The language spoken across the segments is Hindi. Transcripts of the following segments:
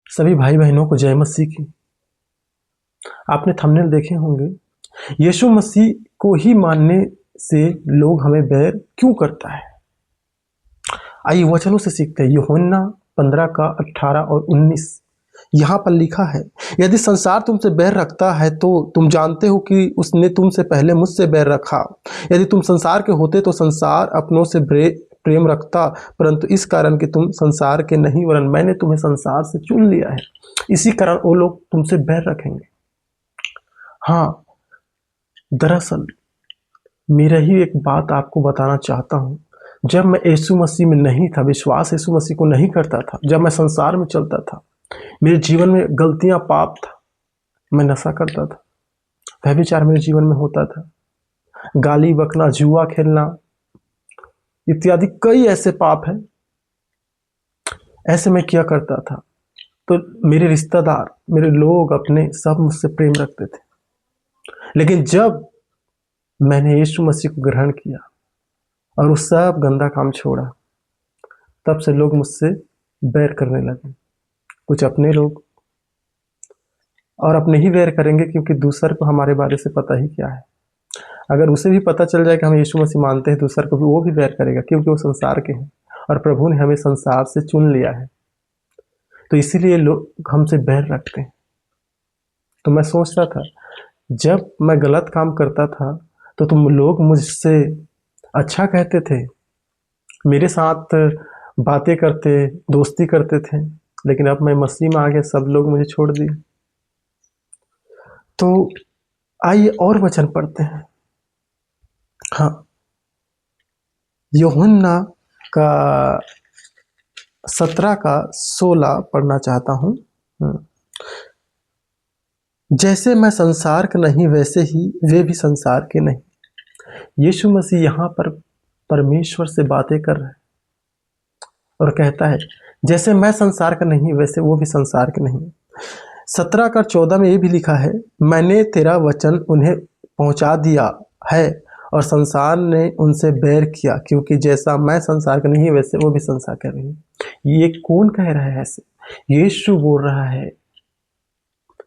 सभी भाई बहनों को जय मसीह की। आपने थंबनेल देखे होंगे, यीशु मसीह को ही मानने से लोग हमें बैर क्यों करता है। आइए वचनों से सीखते हैं। यूहन्ना 15 का 18 और 19 यहाँ पर लिखा है, यदि संसार तुमसे बैर रखता है तो तुम जानते हो कि उसने तुमसे पहले मुझसे बैर रखा। यदि तुम संसार के होते तो संसार अपनों से प्रेम रखता, परंतु इस कारण कि तुम संसार के नहीं वरन मैंने तुम्हें संसार से चुन लिया है, इसी कारण वो लोग तुमसे बैर रखेंगे। हाँ, दरअसल मेरा ही एक बात आपको बताना चाहता हूँ। जब मैं यीशु मसीह में नहीं था, विश्वास यीशु मसीह को नहीं करता था, जब मैं संसार में चलता था, मेरे जीवन में गलतियां, पाप था। मैं नशा करता था, व्यभिचार मेरे जीवन में होता था, गाली बकना, जुआ खेलना इत्यादि कई ऐसे पाप हैं। ऐसे मैं क्या करता था तो मेरे रिश्तेदार, मेरे लोग अपने सब मुझसे प्रेम रखते थे। लेकिन जब मैंने यीशु मसीह को ग्रहण किया और वो सब गंदा काम छोड़ा, तब से लोग मुझसे बैर करने लगे। कुछ अपने लोग, और अपने ही बैर करेंगे क्योंकि दूसर को हमारे बारे से पता ही क्या है। अगर उसे भी पता चल जाए कि हम यीशु मसीह मानते हैं, दूसर को भी वो भी बैर करेगा, क्योंकि वो संसार के हैं और प्रभु ने हमें संसार से चुन लिया है। तो इसीलिए लोग हमसे बैर रखते हैं। तो मैं सोच रहा था, जब मैं गलत काम करता था तो तुम लोग मुझसे अच्छा कहते थे, मेरे साथ बातें करते, दोस्ती करते थे, लेकिन अब मैं मसीह में आ गया, सब लोग मुझे छोड़ दिए। तो आइए और वचन पढ़ते हैं। हाँ, यूहन्ना का 17 का 16 पढ़ना चाहता हूँ। जैसे मैं संसार का नहीं वैसे ही वे भी संसार के नहीं। यीशु मसीह यहाँ पर परमेश्वर से बातें कर रहे हैं और कहता है, जैसे मैं संसार का नहीं वैसे वो भी संसार के नहीं। 17 का 14 में ये भी लिखा है, मैंने तेरा वचन उन्हें पहुंचा दिया है और संसार ने उनसे बैर किया, क्योंकि जैसा मैं संसार का नहीं वैसे वो भी संसार का नहीं। ये कौन कह रहा है ऐसे? यीशु बोल रहा है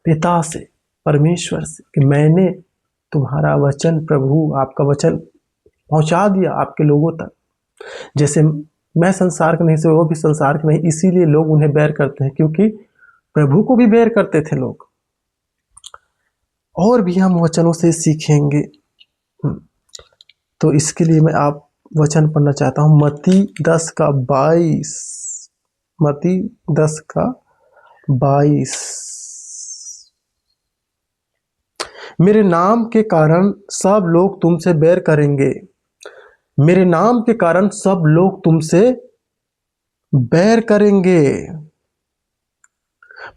पिता से, परमेश्वर से, कि मैंने तुम्हारा वचन, प्रभु आपका वचन पहुंचा दिया आपके लोगों तक। जैसे मैं संसार का नहीं से वो भी संसार का नहीं, इसीलिए लोग उन्हें बैर करते हैं, क्योंकि प्रभु को भी बैर करते थे लोग। और भी हम वचनों से सीखेंगे। तो इसके लिए मैं आप वचन पढ़ना चाहता हूँ, मत्ती 10 का 22। मत्ती 10 का 22। मेरे नाम के कारण सब लोग तुमसे बैर करेंगे। मेरे नाम के कारण सब लोग तुमसे बैर करेंगे,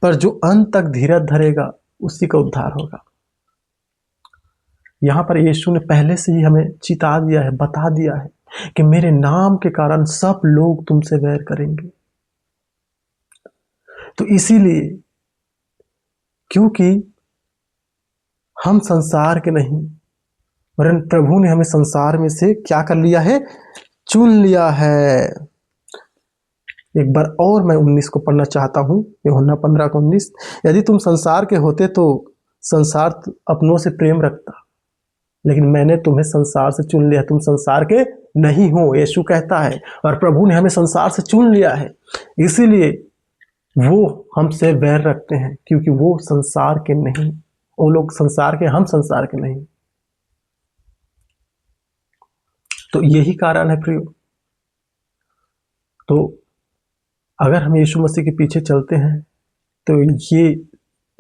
पर जो अंत तक धीरज धरेगा उसी का उद्धार होगा। यहां पर यीशु ने पहले से ही हमें चिता दिया है, बता दिया है कि मेरे नाम के कारण सब लोग तुमसे बैर करेंगे। तो इसीलिए, क्योंकि हम संसार के नहीं, वरन प्रभु ने हमें संसार में से क्या कर लिया है? चुन लिया है। एक बार और मैं 19 को पढ़ना चाहता हूँ, यूहन्ना 15 का 19। यदि तुम संसार के होते तो संसार अपनों से प्रेम रखता, लेकिन मैंने तुम्हें संसार से चुन लिया, तुम संसार के नहीं हो, यीशु कहता है। और प्रभु ने हमें संसार से चुन लिया है, इसीलिए वो हमसे बैर रखते हैं, क्योंकि वो संसार के नहीं। वो लोग संसार के, हम संसार के नहीं। तो यही कारण है प्रियो। तो अगर हम यीशु मसीह के पीछे चलते हैं तो ये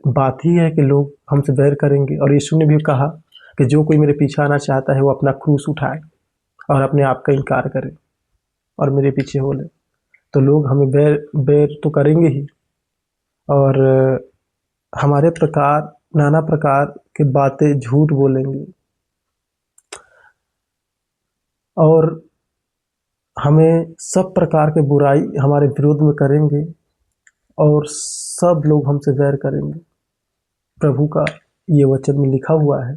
बात ही है कि लोग हमसे बैर करेंगे। और यीशु ने भी कहा कि जो कोई मेरे पीछे आना चाहता है वो अपना क्रूस उठाए और अपने आप का इनकार करे और मेरे पीछे हो ले। तो लोग हमें बैर तो करेंगे ही, और हमारे प्रकार, नाना प्रकार के बातें, झूठ बोलेंगे और हमें सब प्रकार के बुराई हमारे विरोध में करेंगे, और सब लोग हमसे बैर करेंगे। प्रभु का ये वचन में लिखा हुआ है।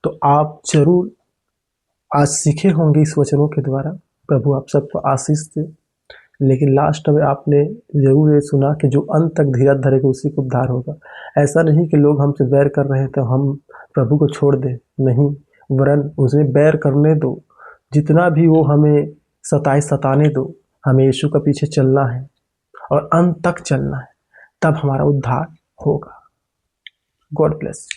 तो आप जरूर आज सीखे होंगे इस वचनों के द्वारा। प्रभु आप सबको आशीष दे। लेकिन लास्ट में आपने ज़रूर ये सुना कि जो अंत तक धीरज धरेगा उसी को उद्धार होगा। ऐसा नहीं कि लोग हमसे बैर कर रहे हैं तो हम प्रभु को छोड़ दें, नहीं, वरन उसे बैर करने दो, जितना भी वो हमें सताने दो, हमें यीशु का पीछे चलना है और अंत तक चलना है, तब हमारा उद्धार होगा। God bless.